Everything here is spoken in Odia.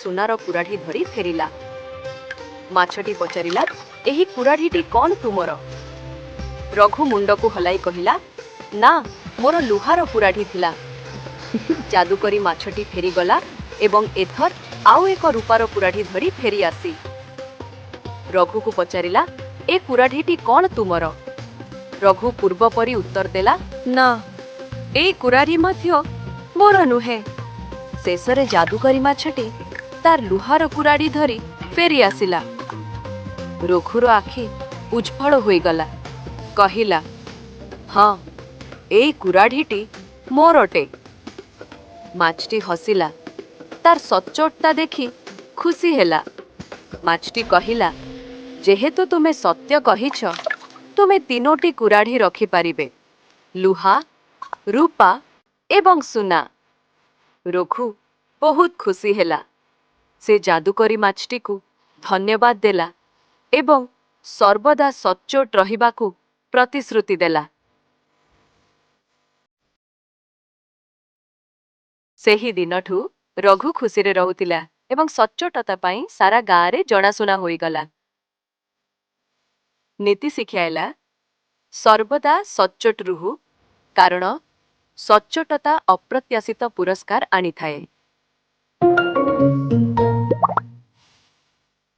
ସୁନାର କୁରାଢ଼ୀ ଧରି ଫେରିଲା। ମାଛଟି ପଚାରିଲା, ଏହି କୁରାଢ଼ୀଟି କ'ଣ ତୁମର? ରଘୁ ମୁଣ୍ଡକୁ ହଲାଇ କହିଲା, ନା, ମୋର ଲୁହାର କୁରାଢ଼ୀ ଥିଲା। ଯାଦୁକରୀ ମାଛଟି ଫେରିଗଲା ଏବଂ ଏଥର ଆଉ ଏକ ରୂପାର କୁରାଢ଼ୀ ଧରି ଫେରି ଆସି ରଘୁକୁ ପଚାରିଲା, ଏ କୁରାଢ଼ୀଟି କ'ଣ ତୁମର? ରଘୁ ପୂର୍ବ ପରି ଉତ୍ତର ଦେଲା, ନା, ଏଇ କୁରାଢ଼ୀ ମଧ୍ୟ ମୋର ନୁହେଁ। ଶେଷରେ ଯାଦୁକରୀ ମାଛଟି ତାର ଲୁହାର କୁରାଢ଼ୀ ଧରି ଫେରି ଆସିଲା। ରଘୁର ଆଖି ଉଜ୍ଜଳ ହୋଇଗଲା। କହିଲା, ହଁ, ଏଇ କୁରାଢ଼ୀଟି ମୋର ଅଟେ। ମାଛଟି ହସିଲା। ତାର ସଚ୍ଚୋଟତା ଦେଖି ଖୁସି ହେଲା। ମାଛଟି କହିଲା, ଯେହେତୁ ତୁମେ ସତ୍ୟ କହିଛ, ତୁମେ 3ଟି କୁରାଢ଼ୀ ରଖିପାରିବେ, ଲୁହା, ରୂପା ଏବଂ ସୁନା। ରଘୁ ବହୁତ ଖୁସି ହେଲା। ସେ ଯାଦୁକରୀ ମାଛଟିକୁ ଧନ୍ୟବାଦ ଦେଲା ଏବଂ ସର୍ବଦା ସଚ୍ଚୋଟ ରହିବାକୁ ପ୍ରତିଶ୍ରୁତି ଦେଲା। ସେହି ଦିନଠୁ ରଘୁ ଖୁସିରେ ରହୁଥିଲା ଏବଂ ସଚ୍ଚୋଟତା ପାଇଁ ସାରା ଗାଁରେ ଜଣାଶୁଣା ହୋଇଗଲା। ନୀତି ଶିକ୍ଷା ହେଲା, ସର୍ବଦା ସଚ୍ଚୋଟ ରୁହ, କାରଣ ସଚ୍ଚୋଟତା ଅପ୍ରତ୍ୟାଶିତ ପୁରସ୍କାର ଆଣିଥାଏ।